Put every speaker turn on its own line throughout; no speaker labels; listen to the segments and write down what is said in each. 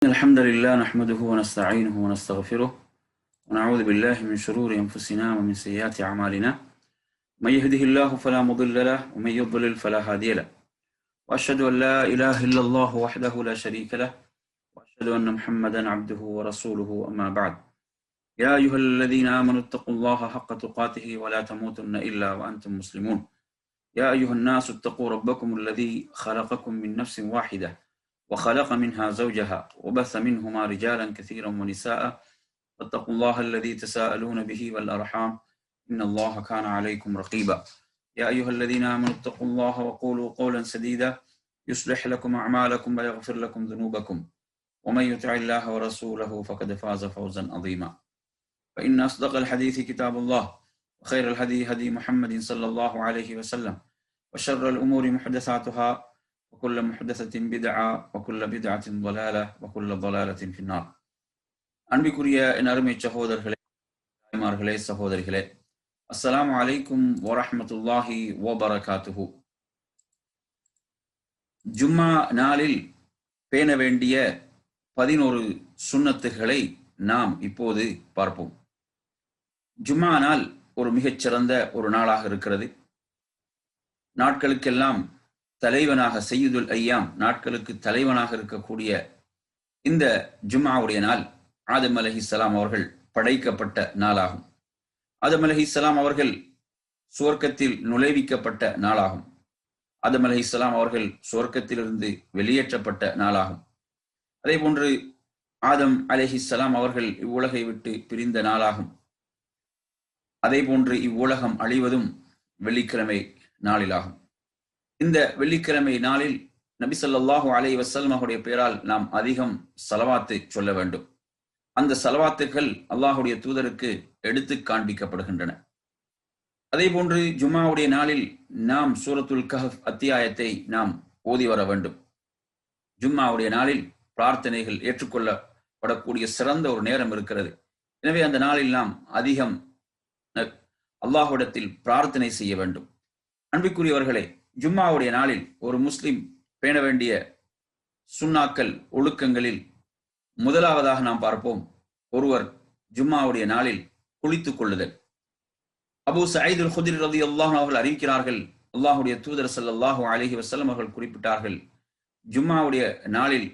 الحمد لله نحمده ونستعينه ونستغفره ونعوذ بالله من شرور أنفسنا ومن سيئات أعمالنا من يهده الله فلا مضل له ومن يضلل فلا هادي له وأشهد أن لا إله إلا الله وحده لا شريك له وأشهد أن محمدا عبده ورسوله أما بعد يا أيها الذين آمنوا اتقوا الله حق تقاته ولا تموتن إلا وأنتم مسلمون يا أيها الناس اتقوا ربكم الذي خلقكم من نفس واحدة وخلق منها زوجها وبث منهما رجالا كثيرا ونساء واتقوا الله الذي تساءلون به والأرحام إن الله كان عليكم رقيبا يا أيها الذين آمنوا اتقوا الله وقولوا قولا سديدا يصلح لكم أعمالكم ويغفر لكم ذنوبكم ومن يطع الله ورسوله فقد فاز فوزا عظيما فإن أصدق الحديث كتاب الله وخير الهدي هدي محمد صلى الله عليه وسلم وشر الأمور محدثاتها وكل محدثة بدعة وكل بدعة ضلالة وكل ضلالة في النار. அன்பிற்குரிய என் அருமை சகோதரர்களே சகோதரிகளே, அஸ்ஸலாமு அலைக்கும் வரஹ்மத்துல்லாஹி வபரகாத்துஹு. ஜும்மா நாளில் பேண வேண்டிய 11 சுன்னத்துகளை நாம் இப்போது பார்ப்போம். ஜும்மா நாள் ஒரு மிகச்சிறந்த ஒரு நாளாக இருக்கிறது. நாட்களுக்கெல்லாம் தலைவனாக சையதுல் ஐயாம், நாட்களுக்கு தலைவனாக இருக்கக்கூடிய இந்த ஜும்மாவுடைய நாள் ஆதம் அலைஹிஸ்ஸலாம் அவர்கள் படைக்கப்பட்ட நாளாகும். ஆதம் அலைஹிஸ்ஸலாம் அவர்கள் சுவர்க்கத்தில் நுழைவிக்கப்பட்ட நாளாகும். ஆதம் அலைஹிஸ்ஸலாம் அவர்கள் சுவர்க்கத்திலிருந்து வெளியேற்றப்பட்ட நாளாகும். அதே போன்று ஆதம் அலைஹிஸ்ஸலாம் அவர்கள் இவ்வுலகை விட்டு பிரிந்த நாளாகும். அதே போன்று இவ்வுலகம் அழிவதும் வெள்ளிக்கிழமை நாளிலாகும். இந்த வெள்ளிக்கிழமை நாளில் நபி ஸல்லல்லாஹு அலைஹி வஸல்லம் அவருடைய பெயரால் நாம் அதிகம் ஸலவாத்து சொல்ல வேண்டும். அந்த ஸலவாத்துகள் அல்லாஹ்வுடைய தூதருக்கு எடுத்து காண்பிக்கப்படுகின்றன. அதே போன்று ஜும்மாவுடைய நாளில் நாம் சூரத்துல் கஹஃப் அத்தியாயத்தை நாம் ஓதி வர வேண்டும். ஜும்மாவுடைய நாளில் பிரார்த்தனைகள் ஏற்றுக்கொள்ளப்படக்கூடிய சிறந்த ஒரு நேரம் இருக்கிறது. எனவே அந்த நாளில் நாம் அதிகம் அல்லாஹ்விடத்தில் பிரார்த்தனை செய்ய வேண்டும். அன்பிற்குரியவர்களே, ஜும்மாவுடைய நாளில் ஒரு முஸ்லிம் பேண வேண்டிய சுன்னாக்கள் ஒழுக்கங்களில் முதலாவதாக நாம் பார்ப்போம், ஒருவர் ஜும்மாவுடைய நாளில் குளித்துக் கொள்ளுதல். அபூ சயீத் அல் குத்ரி ரலியல்லாஹு அன்ஹு அவர்கள் அறிவிக்கிறார்கள், அல்லாஹ்வுடைய தூதர் ஸல்லல்லாஹு அலைஹி வஸல்லம் அவர்கள் குறிப்பிட்டார்கள், ஜும்மாவுடைய நாளில்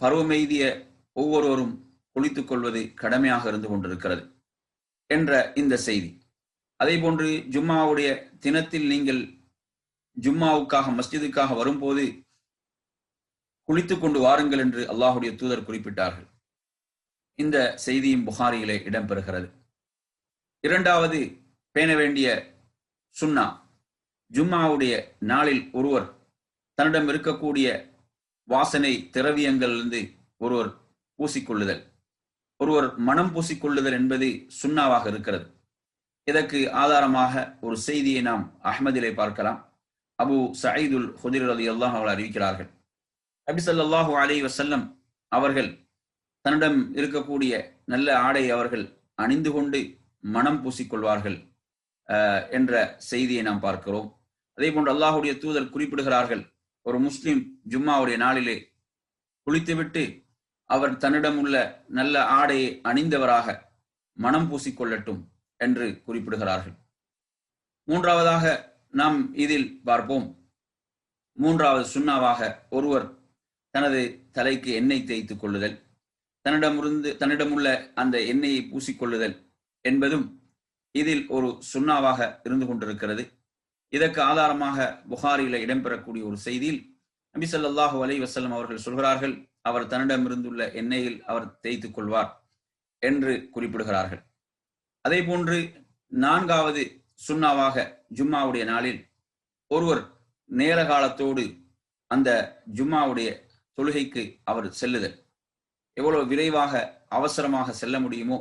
பருவமெய்திய ஒவ்வொருவரும் குளித்துக் கொள்வது கடமையாக இருந்து கொண்டிருக்கிறது என்ற இந்த செய்தி. அதே போன்று ஜும்மாவுடைய தினத்தில் நீங்கள் ஜும்மாவுக்காக மஸ்ஜிதுக்காக வரும்போது குளித்துக் கொண்டு வாருங்கள் என்று அல்லாஹ்வுடைய தூதர் குறிப்பிட்டார்கள். இந்த செய்தியும் புகாரியிலே இடம்பெறுகிறது. இரண்டாவது பேண வேண்டிய சுன்னா, ஜும்மாவுடைய நாளில் ஒருவர் தன்னிடம் இருக்கக்கூடிய வாசனை திரவியங்களிலிருந்து ஒருவர் பூசிக்கொள்ளுதல், ஒருவர் மனம் பூசிக்கொள்ளுதல் என்பது சுன்னாவாக இருக்கிறது. இதற்கு ஆதாரமாக ஒரு செய்தியை நாம் அஹ்மதிலே பார்க்கலாம். அபூ சயீத் அல் குத்ரி ரலியல்லாஹு அன்ஹு அவர்கள் அறிவிக்கிறார்கள், நபி ஸல்லல்லாஹு அலைஹி வஸல்லம் அவர்கள் தன்னிடம் இருக்கக்கூடிய நல்ல ஆடை அவர்கள் அணிந்து கொண்டு மனம் பூசிக்கொள்வார்கள் என்ற செய்தியை நாம் பார்க்கிறோம். அதே போன்று அல்லாஹ்வுடைய தூதர் குறிப்பிடுகிறார்கள், ஒரு முஸ்லிம் ஜும்மாவுடைய நாளிலே குளித்துவிட்டு அவர் தன்னிடம் உள்ள நல்ல ஆடையை அணிந்தவராக மனம் பூசிக்கொள்ளட்டும் என்று குறிப்பிடுகிறார்கள். மூன்றாவதாக நாம் இதில் பார்ப்போம், மூன்றாவது சுன்னாவாக ஒருவர் தனது தலைக்கு எண்ணெய் தேய்த்துக் கொள்ளுதல், தன்னிடமுள்ள அந்த எண்ணெயை பூசிக்கொள்ளுதல் என்பதும் இதில் ஒரு சுன்னாவாக இருந்து கொண்டிருக்கிறது. இதற்கு ஆதாரமாக புகாரியில இடம்பெறக்கூடிய ஒரு செய்தியில் நபி ஸல்லல்லாஹு அலைஹி வஸல்லம் அவர்கள் சொல்கிறார்கள், அவர் தன்னிடமிருந்துள்ள எண்ணெயில் அவர் தேய்த்துக் கொள்வார் என்று குறிப்பிடுகிறார்கள். அதே போன்று நான்காவது சுன்னாவாக ஜும்மாவுடைய நாளில் ஒருவர் நேர காலத்தோடு அந்த ஜும்மாவுடைய தொழுகைக்கு அவர் செல்லுதல். எவ்வளவு விரைவாக அவசரமாக செல்ல முடியுமோ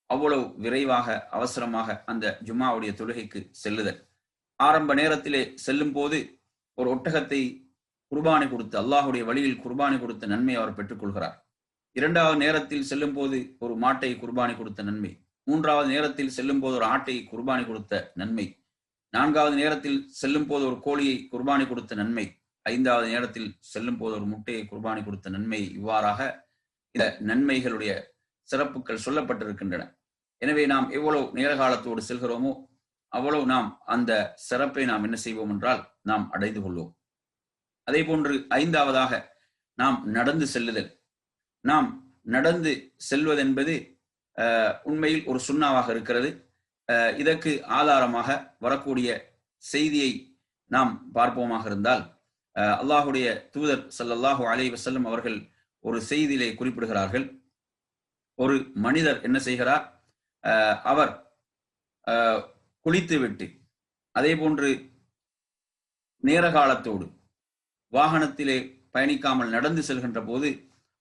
அவ்வளவு விரைவாக அவசரமாக அந்த ஜும்மாவுடைய தொழுகைக்கு செல்லுதல். ஆரம்ப நேரத்திலே செல்லும் போது ஒரு ஒட்டகத்தை குர்பானி கொடுத்து அல்லாஹ்வுடைய வழியில் குர்பானி கொடுத்த நன்மை அவர் பெற்றுக்கொள்கிறார். இரண்டாவது நேரத்தில் செல்லும் போது ஒரு மாட்டை குர்பானி கொடுத்த நன்மை, மூன்றாவது நேரத்தில் செல்லும் போது ஒரு ஆட்டை குர்பானி கொடுத்த நன்மை, நான்காவது நேரத்தில் செல்லும் போது ஒரு கோழியை குர்பானி கொடுத்த நன்மை, 5வது நேரத்தில் செல்லும் போது ஒரு முட்டையை குர்பானி கொடுத்த நன்மை, இவ்வாறாக இந்த நன்மைகளுடைய சிறப்புகள் சொல்லப்பட்டிருக்கின்றன. எனவே நாம் எவ்வளவு நேர காலத்தோடு செல்கிறோமோ அவ்வளவு நாம் அந்த சிறப்பை நாம் என்ன செய்வோம் என்றால் நாம் அடைந்து கொள்வோம். அதே போன்று 5வதாக நாம் நடந்து செல்லுதல். நாம் நடந்து செல்வதென்பது உண்மையில் ஒரு சுன்னாவாக இருக்கிறது. இதற்கு ஆதாரமாக வரக்கூடிய செய்தியை நாம் பார்ப்போமாக இருந்தால், அல்லாஹுடைய தூதர் ஸல்லல்லாஹு அலைஹி வஸல்லம் அவர்கள் ஒரு செய்தியிலே குறிப்பிடுகிறார்கள். ஒரு மனிதர் என்ன செய்கிறார், அவர் குளித்துவிட்டு அதே போன்று நேர காலத்தோடு வாகனத்திலே பயணிக்காமல் நடந்து செல்கின்ற போது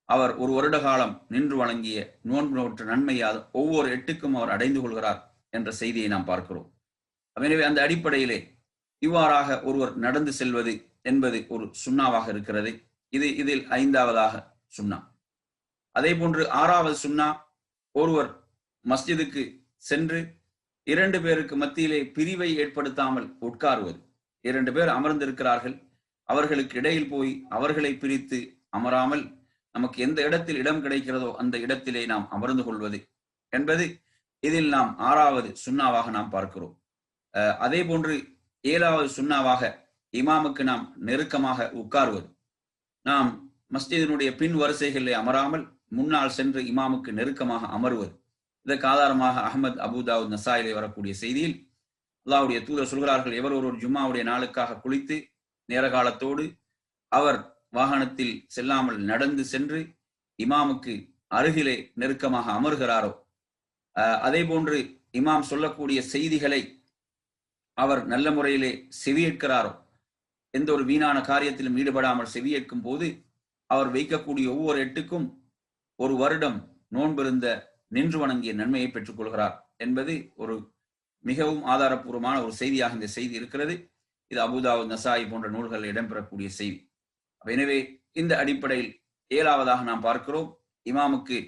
அவர் ஒரு வருட காலம் நின்று வழங்கிய நோன்பு நோற்ற நன்மையால் ஒவ்வொரு 8க்கும் அவர் அடைந்து கொள்கிறார் என்ற செய்தியை நாம் பார்க்கிறோம். எனவே அந்த அடிப்படையிலே இவ்வாறாக ஒருவர் நடந்து செல்வது என்பது ஒரு சுன்னாவாக இருக்கிறது. இதில் 5வதாக சுன்னா. அதே போன்று 6வது சுன்னா, ஒருவர் மஸ்ஜிதுக்கு சென்று 2 பேருக்கு மத்தியிலே பிரிவை ஏற்படுத்தாமல் உட்காருவது. 2 பேர் அமர்ந்திருக்கிறார்கள், அவர்களுக்கு இடையில் போய் அவர்களை பிரித்து அமராமல் நமக்கு எந்த இடத்தில் இடம் கிடைக்கிறதோ அந்த இடத்திலே நாம் அமர்ந்து கொள்வது என்பது இதில் நாம் 6வது சுன்னாவாக நாம் பார்க்கிறோம். அதே போன்று 7வது சுன்னாவாக இமாமுக்கு நாம் நெருக்கமாக உட்காருவது. நாம் மஸ்ஜிதினுடைய பின் வரிசைகளிலே அமராமல் முன்னால் சென்று இமாமுக்கு நெருக்கமாக அமருவது. இதற்கு ஆதாரமாக அஹ்மத், அபூதாவுத், நசாயிலே வரக்கூடிய செய்தியில் அல்லாஹ்வுடைய தூதர் சொல்கிறார்கள், எவர் ஒரு ஜும்மாவுடைய நாளுக்காக குளித்து நேர காலத்தோடு அவர் வாகனத்தில் செல்லாமல் நடந்து சென்று இமாமுக்கு அருகிலே நெருக்கமாக அமர்கிறாரோ, அதே போன்று இமாம் சொல்லக்கூடிய செய்திகளை அவர் நல்ல முறையிலே செவியேற்கிறாரோ, எந்த ஒரு வீணான காரியத்திலும் ஈடுபடாமல் செவியேற்கும் போது அவர் வைக்கக்கூடிய ஒவ்வொரு 8க்கும் ஒரு வருடம் நோன்பிருந்த நின்று வணங்கிய நன்மையை பெற்றுக் கொள்கிறார் என்பது ஒரு மிகவும் ஆதாரப்பூர்வமான ஒரு செய்தியாக இந்த செய்தி இருக்கிறது. இது அபூதாவுத், நசாயி போன்ற நூல்களில் இடம்பெறக்கூடிய செய்தி. எனவே இந்த அடிப்படையில் 7வதாக நாம் பார்க்கிறோம், இமாமுக்கு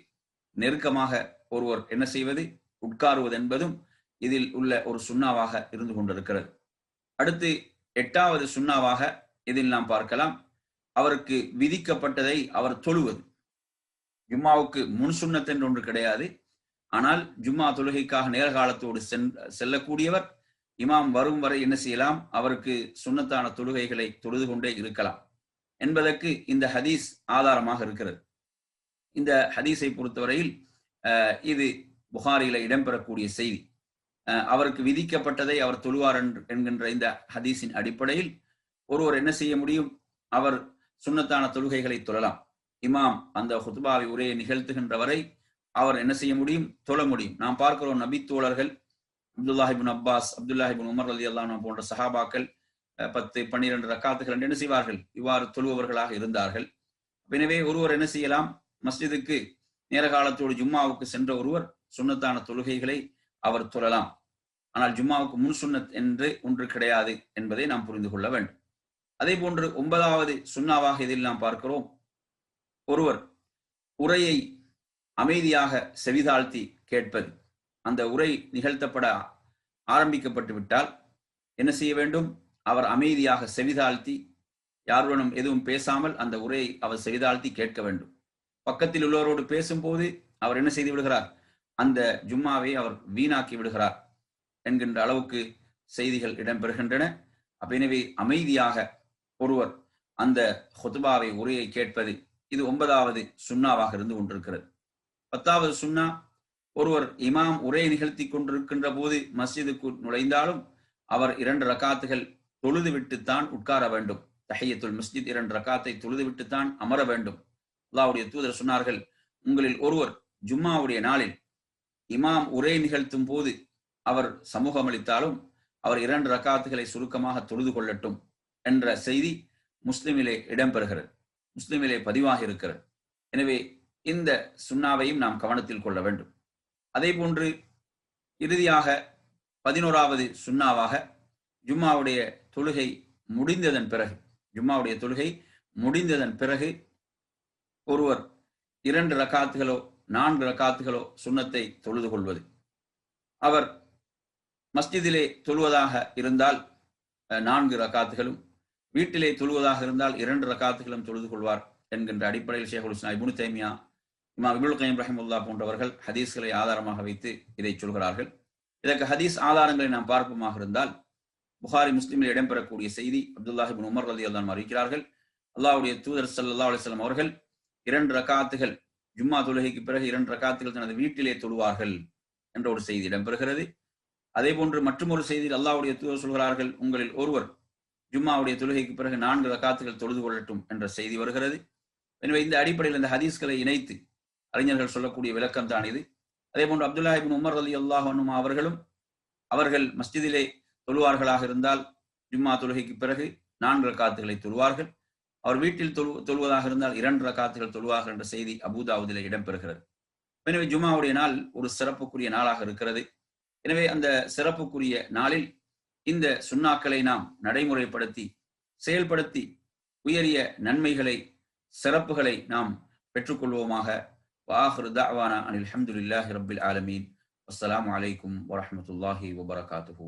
நெருக்கமாக ஒருவர் என்ன செய்வது, உட்காருவது என்பதும் இதில் உள்ள ஒரு சுன்னாவாக இருந்து கொண்டிருக்கிறது. அடுத்து 8வது சுன்னாவாக இதில் நாம் பார்க்கலாம், அவருக்கு விதிக்கப்பட்டதை அவர் தொழுவது. ஜும்மாவுக்கு முன் சுன்னத் என்று ஒன்று கிடையாது. ஆனால் ஜும்மா தொழுகைக்காக நேர காலத்தோடு செல்லக்கூடியவர் இமாம் வரும் வரை என்ன செய்யலாம், அவருக்கு சுன்னத்தான தொழுகைகளை தொழுது கொண்டே இருக்கலாம் என்பதற்கு இந்த ஹதீஸ் ஆதாரமாக இருக்கிறது. இந்த ஹதீஸை பொறுத்தவரையில் இது புகாரில இடம்பெறக்கூடிய செய்தி. அவருக்கு விதிக்கப்பட்டதை அவர் தொழுவார் என்கின்ற இந்த ஹதீஸின் அடிப்படையில் ஒருவர் என்ன செய்ய முடியும், அவர் சுன்னத்தான தொழுகைகளை தொழலாம். இமாம் அந்த ஹுத்பாவை உரையை நிகழ்த்துகின்ற வரை அவர் என்ன செய்ய முடியும், தொழ முடியும். நாம் பார்க்கிறோம், நபி தோழர்கள் அப்துல்லாஹிபின் அப்பாஸ், அப்துல்லாஹிபின் உமர் ரலியல்லாஹு அன்ஹு போன்ற சஹாபாக்கள் 10-12 ரக்காத்துகள் என்று என்ன செய்வார்கள், இவ்வாறு தொழுபவர்களாக இருந்தார்கள். எனவே ஒருவர் என்ன செய்யலாம், மஸ்ஜிதுக்கு நேர காலத்தோடு ஜும்மாவுக்கு சென்ற ஒருவர் சுன்னத்தான தொழுகைகளை அவர் தொழலாம். ஆனால் ஜும்மாவுக்கு முன் சுன்னத் என்று ஒன்று கிடையாது என்பதை நாம் புரிந்து கொள்ள வேண்டும். அதே போன்று 9வது சுன்னாவாக இதில் நாம் பார்க்கிறோம், ஒருவர் உரையை அமைதியாக செவிதாழ்த்தி கேட்பது. அந்த உரை நிகழ்த்தப்பட ஆரம்பிக்கப்பட்டு விட்டால் என்ன செய்ய வேண்டும், அவர் அமைதியாக செவிதாழ்த்தி யாருடனும் எதுவும் பேசாமல் அந்த உரையை அவர் செவிதாழ்த்தி கேட்க வேண்டும். பக்கத்தில் உள்ளவரோடு பேசும்போது அவர் என்ன செய்து விடுகிறார், அந்த ஜும்மாவை அவர் வீணாக்கி விடுகிறார் என்கின்ற அளவுக்கு செய்திகள் இடம்பெறுகின்றன. எனவே அமைதியாக ஒருவர் அந்த ஹுத்பாவை உரையை கேட்பது, இது 9வது சுன்னாவாக இருந்து கொண்டிருக்கிறது. 10வது சுன்னா, ஒருவர் இமாம் உரையை நிகழ்த்தி கொண்டிருக்கின்ற போது மஸ்ஜிதுக்கு நுழைந்தாலும் அவர் 2 ரக்காத்துகள் தொழுது விட்டுத்தான் உட்கார வேண்டும். தஹியத்துல் மஸ்ஜித் 2 ரக்காத்தை தொழுது விட்டுத்தான் அமர வேண்டும். அல்லாஹ்வுடைய தூதர் சொன்னார்கள், உங்களில் ஒருவர் ஜும்மாவுடைய நாளில் இமாம் உரை நிகழ்த்தும் போது அவர் சமூகம் அளித்தாலும் அவர் 2 ரக்காத்துகளை சுருக்கமாக தொழுது கொள்ளட்டும் என்ற செய்தி முஸ்லிமிலே இடம்பெறுகிறது, முஸ்லிமிலே பதிவாக இருக்கிறது. எனவே இந்த சுன்னாவையும் நாம் கவனத்தில் கொள்ள வேண்டும். அதே போன்று இறுதியாக 11வது சுன்னாவாக ஜும்மாவுடைய தொழுகை முடிந்ததன் பிறகு ஒருவர் 2 ரக்காத்துகளோ 4 ரக்காத்துகளோ சுன்னத்தை தொழுது கொள்வது. அவர் மஸ்ஜிதிலே தொழுவதாக இருந்தால் 4 ரக்காத்துகளும், வீட்டிலே தொழுவதாக இருந்தால் 2 ரக்காத்துகளும் தொழுது கொள்வார் என்கின்ற அடிப்படையில் ஷேகுல் இஸ்லாம் இப்னு தைமியா, இமாம் இப்னுல் கய்யிம் ரஹிமஹுல்லாஹ் போன்றவர்கள் ஹதீஸ்களை ஆதாரமாக வைத்து இதை சொல்கிறார்கள். இதற்கு ஹதீஸ் ஆதாரங்களை நாம் பார்ப்போமாக இருந்தால், புகாரி முஸ்லிமில் இடம்பெறக்கூடிய செய்தி, அப்துல்லாஹ் இப்னு உமர் ரலியல்லாஹு அன்ஹு அறிவிக்கிறார்கள், அல்லாஹ்வுடைய தூதர் ஸல்லல்லாஹு அலைஹி வஸல்லம் அவர்கள் 2 ரக்காத்துகள் ஜும்மா தொழுகைக்கு பிறகு 2 ரக்காத்துகள் தனது வீட்டிலே தொழுவார்கள் என்ற ஒரு செய்தி இடம்பெறுகிறது. அதே போன்று மற்றொரு செய்தியில் அல்லாஹ்வுடைய தூதர் சொல்கிறார்கள், உங்களில் ஒருவர் ஜும்மாவுடைய தொழுகைக்கு பிறகு 4 ரக்காத்துகள் தொழுது கொள்ளட்டும் என்ற செய்தி வருகிறது. எனவே இந்த அடிப்படையில் இந்த ஹதீஸ்களை இணைத்து அறிஞர்கள் சொல்லக்கூடிய விளக்கம் தான் இது. அதே போன்று அப்துல்லாஹ் இப்னு உமர் ரலியல்லாஹு அன்ஹு அவர்கள் மஸ்ஜிதிலே தொழுவார்களாக இருந்தால் ஜும்மா தொழுகைக்கு பிறகு 4 ரக்காத்துகளை தொழுவார்கள். அவர் வீட்டில் தொழுவதாக இருந்தால் 2 ரக்காத்துகள் தொழுவார்கள் என்ற செய்தி அபூதாவுதிலே இடம்பெறுகிறது. எனவே ஜும்மாவுடைய நாள் ஒரு சிறப்புக்குரிய நாளாக இருக்கிறது. எனவே அந்த சிறப்புக்குரிய நாளில் இந்த சுன்னாக்களை நாம் நடைமுறைப்படுத்தி செயல்படுத்தி உயரிய நன்மைகளை சிறப்புகளை நாம் பெற்றுக்கொள்வோமாக. வாஹிரு தஅவானா அனில் ஹம்துலில்லாஹி ரப்பில் ஆலமீன். அஸ்ஸலாமு அலைக்கும் வரஹ்மத்துல்லாஹி வபரகாத்துஹு.